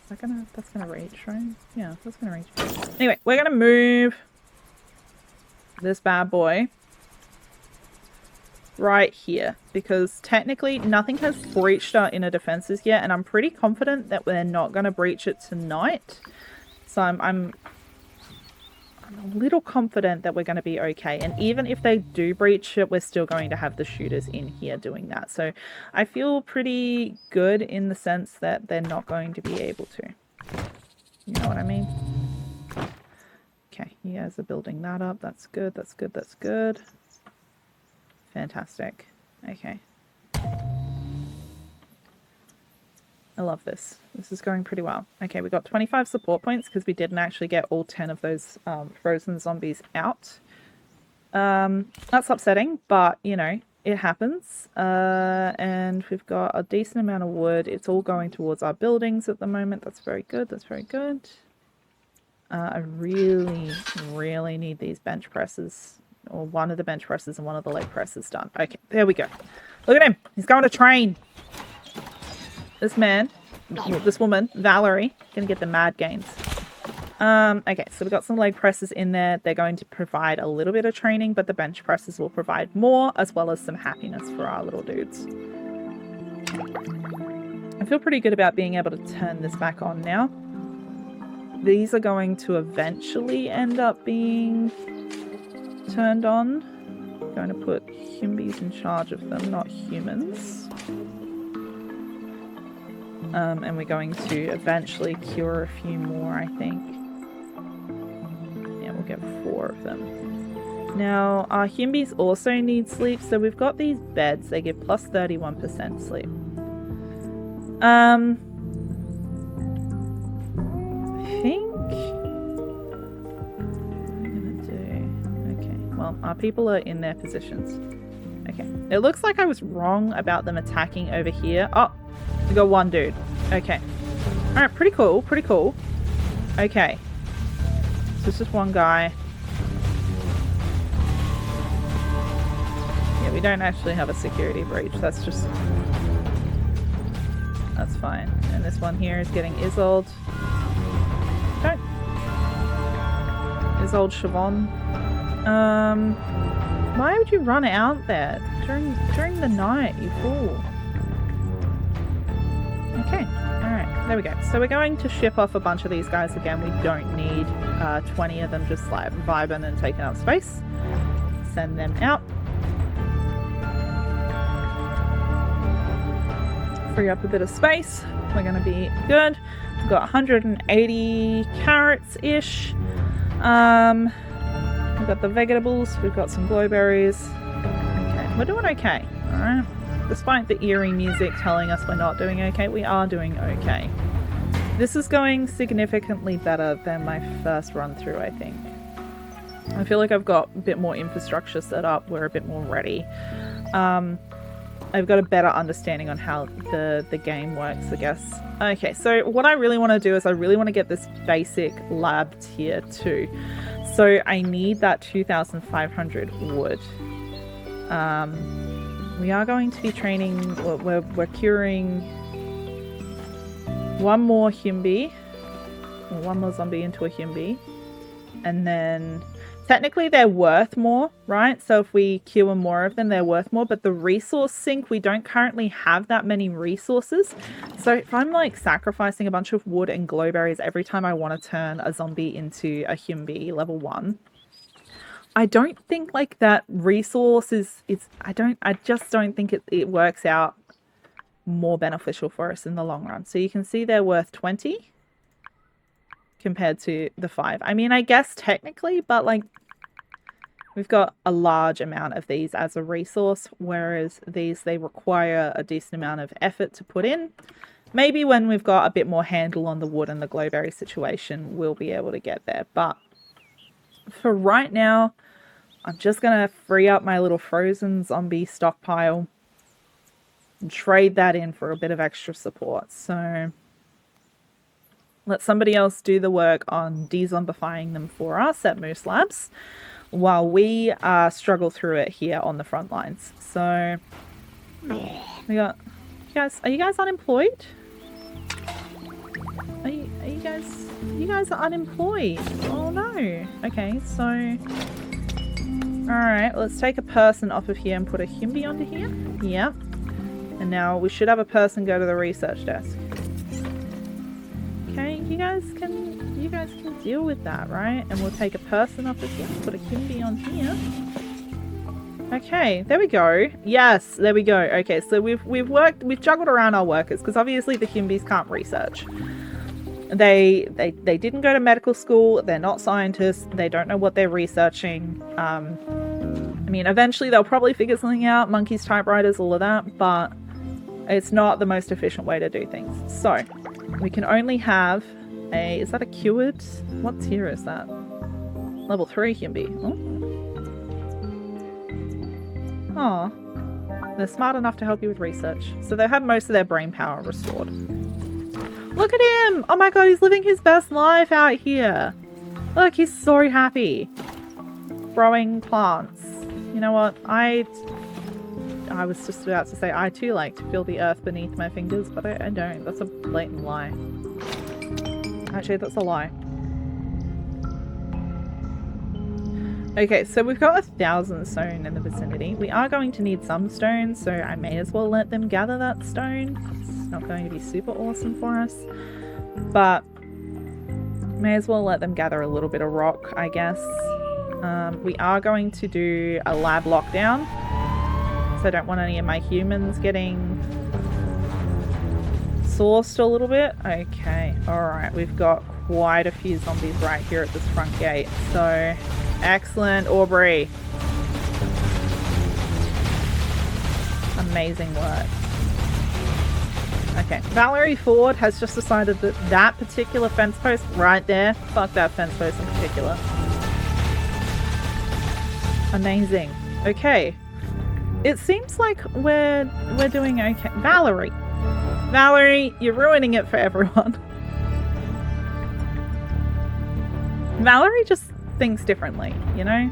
That's gonna reach, right? Yeah, that's gonna reach. Anyway, we're gonna move this bad boy right here because technically nothing has breached our inner defenses yet, and I'm pretty confident that we're not gonna breach it tonight. So I'm a little confident that we're going to be okay. And even if they do breach it, we're still going to have the shooters in here doing that. So I feel pretty good in the sense that they're not going to be able to. You know what I mean? Okay, you guys are building that up. That's good, that's good, that's good. Fantastic. Okay. I love this. This is going pretty well. Okay, we got 25 support points because we didn't actually get all 10 of those frozen zombies out. That's upsetting, but, you know, it happens. And we've got a decent amount of wood. It's all going towards our buildings at the moment. That's very good. That's very good. I really, really need these bench presses. Or one of the bench presses and one of the leg presses done. Okay, there we go. Look at him. He's going to train. This man, this woman, Valerie, gonna get the mad gains. Okay, so we've got some leg presses in there. They're going to provide a little bit of training, but the bench presses will provide more, as well as some happiness for our little dudes. I feel pretty good about being able to turn this back on now. These are going to eventually end up being turned on. I'm going to put Himbies in charge of them, not humans. And we're going to eventually cure a few more, I think. Yeah, we'll get 4 of them. Now, our Himbies also need sleep, so we've got these beds. They give plus 31% sleep. I think... What am I gonna do? Okay, well, our people are in their positions. Okay, it looks like I was wrong about them attacking over here. Oh! We got one dude. Okay. Alright, pretty cool. Pretty cool. Okay. So it's just one guy. Yeah, we don't actually have a security breach. That's just... That's fine. And this one here is getting Isolde. Don't... Isolde Siobhan. Why would you run out there during the night, you fool? Okay, alright, there we go. So we're going to ship off a bunch of these guys again. We don't need 20 of them just like vibing and taking up space. Send them out. Free up a bit of space. We're going to be good. We've got 180 carrots-ish. We've got the vegetables. We've got some glowberries. Okay, we're doing okay. Alright. Despite the eerie music telling us we're not doing okay, we are doing okay. This is going significantly better than my first run through, I think. I feel like I've got a bit more infrastructure set up. We're a bit more ready. I've got a better understanding on how the game works, I guess. Okay, so what I really want to do is I really want to get this basic lab tier 2. So I need that 2,500 wood. We are going to be training, we're curing one more Humbi, or one more zombie into a Humbi, and then technically they're worth more, right? So if we cure more of them, they're worth more, but the resource sink, we don't currently have that many resources. So if I'm like sacrificing a bunch of wood and glowberries every time I want to turn a zombie into a Humbi level 1, I don't think like that resource is I just don't think it works out more beneficial for us in the long run. So you can see they're worth 20 compared to the 5. I mean, I guess technically, but like we've got a large amount of these as a resource, whereas these, they require a decent amount of effort to put in. Maybe when we've got a bit more handle on the wood and the glowberry situation, we'll be able to get there. But for right now, I'm just going to free up my little frozen zombie stockpile and trade that in for a bit of extra support. So let somebody else do the work on de-zombifying them for us at Moose Labs while we struggle through it here on the front lines. So we got you guys. Are you guys unemployed? Are you guys are unemployed? Oh no. Okay, so alright, let's take a person off of here and put a Humbi onto here. Yeah. And now we should have a person go to the research desk. Okay, you guys can deal with that, right? And we'll take a person off of here, put a Humbi on here. Okay, there we go. Yes, there we go. Okay, so we've juggled around our workers because obviously the Humbis can't research. They didn't go to medical school. They're not scientists. They don't know what they're researching. I mean, eventually they'll probably figure something out. Monkeys, typewriters, all of that. But it's not the most efficient way to do things. So we can only have a... Is that a cured? What tier is that? Level 3 Humbi. Oh. Aw. They're smart enough to help you with research. So they have most of their brain power restored. Look at him! Oh my god, he's living his best life out here. Look, he's so happy. Growing plants. You know what? I was just about to say I too like to feel the earth beneath my fingers, but I don't. That's a blatant lie. Actually, that's a lie. Okay, so we've got 1,000 stone in the vicinity. We are going to need some stone, so I may as well let them gather that stone. It's not going to be super awesome for us, but may as well let them gather a little bit of rock, I guess. We are going to do a lab lockdown, so I don't want any of my humans getting sourced a little bit. Okay, alright, we've got quite a few zombies right here at this front gate, so excellent, Aubrey. Amazing work. Okay, Valerie Ford has just decided that that particular fence post right there, fuck that fence post in particular. Amazing. Okay. It seems like we're doing okay. Valerie, you're ruining it for everyone. Valerie just thinks differently, you know?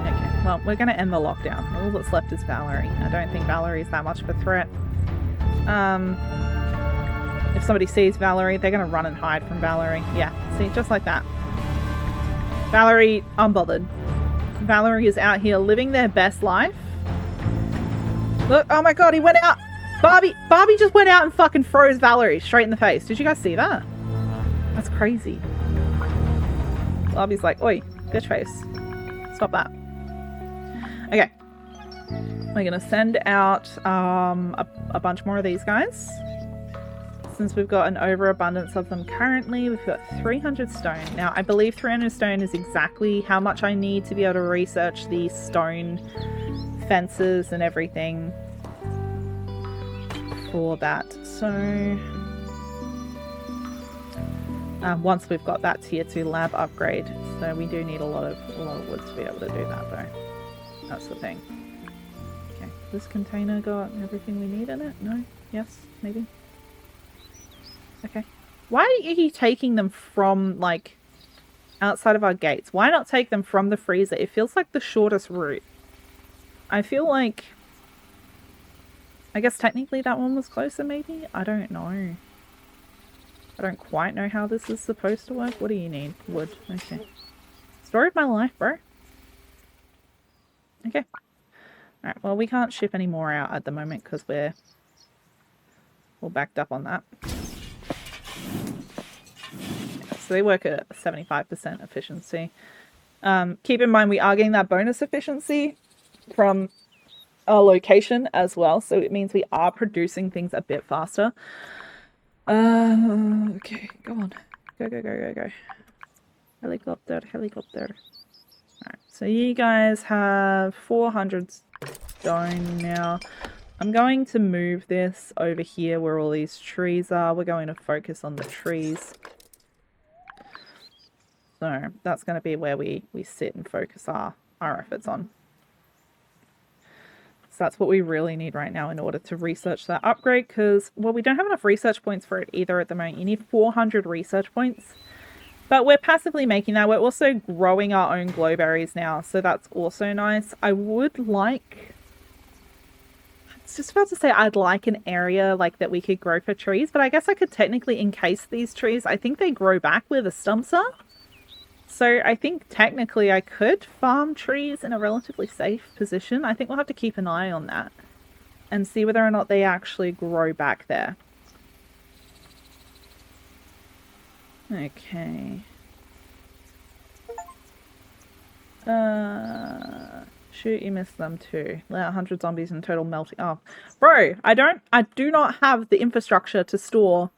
Okay, well, we're going to end the lockdown. All that's left is Valerie. I don't think Valerie's that much of a threat. If somebody sees Valerie, they're going to run and hide from Valerie. Yeah, see, just like that. Valerie, unbothered. Valerie is out here living their best life. Look, oh my god, he went out. Barbie just went out and fucking froze Valerie straight in the face. Did you guys see that? That's crazy. Barbie's like, oi, bitch face. Stop that. Okay. We're going to send out a bunch more of these guys. Since we've got an overabundance of them currently, we've got 300 stone. Now, I believe 300 stone is exactly how much I need to be able to research these stone fences and everything for that. So, once we've got that tier 2 lab upgrade, so we do need a lot of wood to be able to do that, though. That's the thing. Okay, this container got everything we need in it? No? Yes? Maybe? Okay. Why are you taking them from, like, outside of our gates? Why not take them from the freezer? It feels like the shortest route. I feel like... I guess technically that one was closer, maybe? I don't know. I don't quite know how this is supposed to work. What do you need? Wood. Okay. Story of my life, bro. Okay. Alright, well, we can't ship any more out at the moment because we're all backed up on that. So they work at 75% efficiency. Keep in mind we are getting that bonus efficiency from our location as well. So it means we are producing things a bit faster. Okay, go on. Go. Helicopter. Alright, so you guys have 400 stone now. I'm going to move this over here where all these trees are. We're going to focus on the trees. So that's going to be where we sit and focus our efforts on. So that's what we really need right now in order to research that upgrade because, well, we don't have enough research points for it either at the moment. You need 400 research points. But we're passively making that. We're also growing our own glowberries now, so that's also nice. I would like... I was just about to say I'd like an area like that we could grow for trees, but I guess I could technically encase these trees. I think they grow back where the stumps are. So I think technically I could farm trees in a relatively safe position. I think we'll have to keep an eye on that and see whether or not they actually grow back there. Okay. Shoot, you missed them too. 100 zombies in total melting. Oh, bro, I do not have the infrastructure to store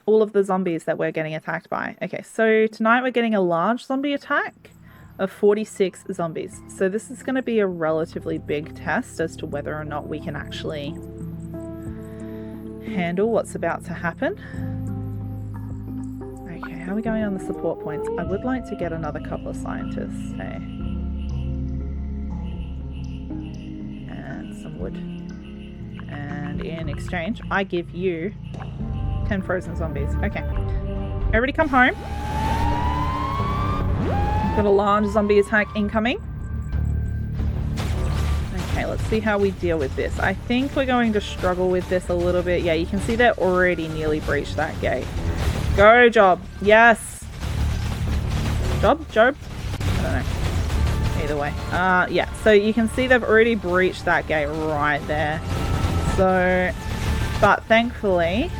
all of the zombies that we're getting attacked by. Okay, so tonight we're getting a large zombie attack of 46 zombies. So this is going to be a relatively big test as to whether or not we can actually handle what's about to happen. Okay, how are we going on the support points? I would like to get another couple of scientists, hey. And some wood. And in exchange, I give you 10 frozen zombies. Okay. Everybody come home. Got a large zombie attack incoming. Okay, let's see how we deal with this. I think we're going to struggle with this a little bit. Yeah, you can see they're already nearly breached that gate. Go, Job. Yes. Job? I don't know. Either way. Yeah, so you can see they've already breached that gate right there. So, but thankfully...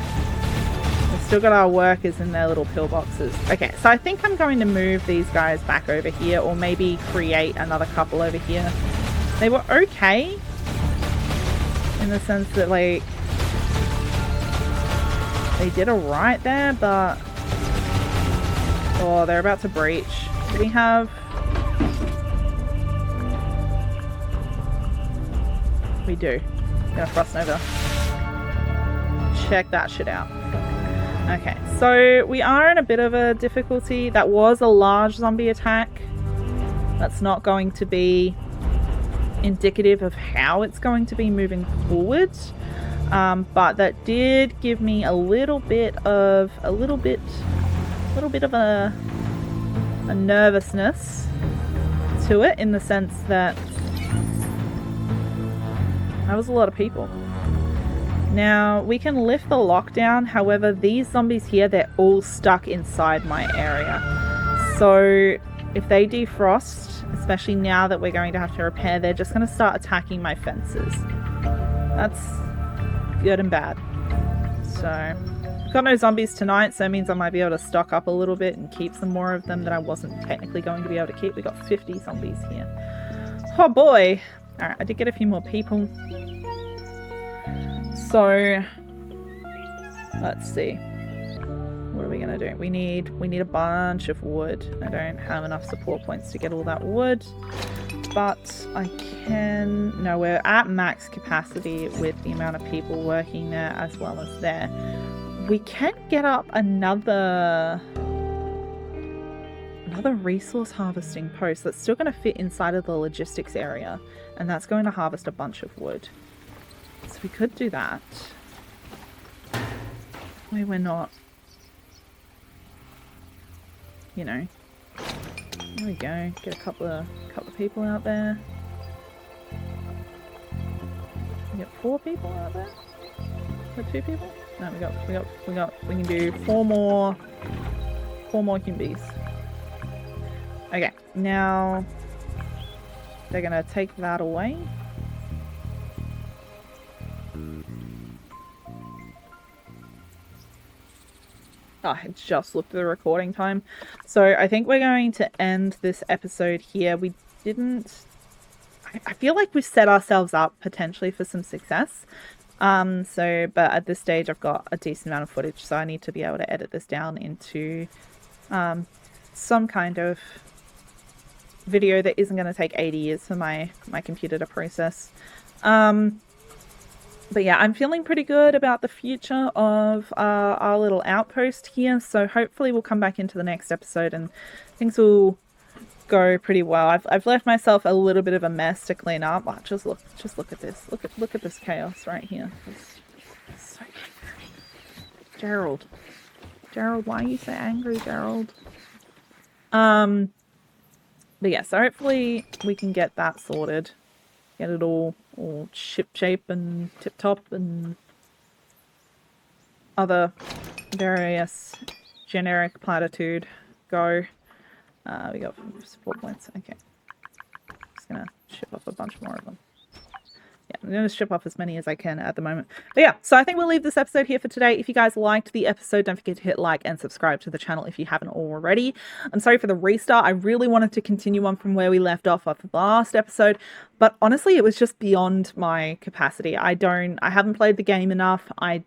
still got our workers in their little pillboxes. Okay, so I think I'm going to move these guys back over here or maybe create another couple over here. They were okay in the sense that, like, they did alright there, but... oh, they're about to breach. Do we have... we do. Gonna frost over. Check that shit out. Okay, so we are in a bit of a difficulty. That was a large zombie attack. That's not going to be indicative of how it's going to be moving forward. But that did give me a little bit of a nervousness to it, in the sense that was a lot of people. Now, we can lift the lockdown. However, these zombies here, they're all stuck inside my area. So if they defrost, especially now that we're going to have to repair, they're just going to start attacking my fences. That's good and bad. So I've got no zombies tonight, so it means I might be able to stock up a little bit and keep some more of them that I wasn't technically going to be able to keep. We got 50 zombies here. Oh boy. Alright, I did get a few more people. So let's see. What are we gonna do? We need a bunch of wood. I don't have enough support points to get all that wood, but I can. No, we're at max capacity with the amount of people working there as well as there. We can get up another resource harvesting post that's still going to fit inside of the logistics area, and that's going to harvest a bunch of wood. So we could do that. Wait, we're not. You know. There we go. Get a couple of people out there. We got 4 people out there? Or 2 people? No, we can do 4 more human bees. Okay, now they're gonna take that away. Oh, I just looked at the recording time. So I think we're going to end this episode here. We didn't... I feel like we set ourselves up potentially for some success. But at this stage I've got a decent amount of footage, so I need to be able to edit this down into some kind of video that isn't going to take 80 years for my computer to process. But yeah, I'm feeling pretty good about the future of our little outpost here, so hopefully we'll come back into the next episode and things will go pretty well. I've left myself a little bit of a mess to clean up. Oh, just look at this. Look at this chaos right here. It's so angry. Gerald, why are you so angry, Gerald? But yeah, so hopefully we can get that sorted. Get it all ship shape and tip top and other various generic platitude go. We got support points. Okay. Just gonna ship off a bunch more of them. Yeah, I'm going to ship off as many as I can at the moment. But yeah, so I think we'll leave this episode here for today. If you guys liked the episode, don't forget to hit like and subscribe to the channel if you haven't already. I'm sorry for the restart. I really wanted to continue on from where we left off of the last episode, but honestly, it was just beyond my capacity. I haven't played the game enough. I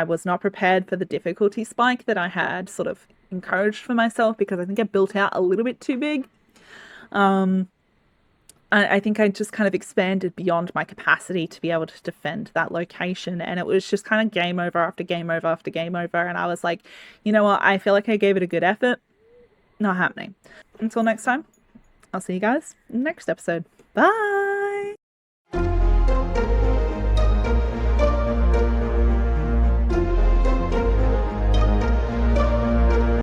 was not prepared for the difficulty spike that I had sort of encouraged for myself because I think I built out a little bit too big. I think I just kind of expanded beyond my capacity to be able to defend that location. And it was just kind of game over after game over after game over. And I was like, you know what? I feel like I gave it a good effort. Not happening. Until next time, I'll see you guys in the next episode. Bye.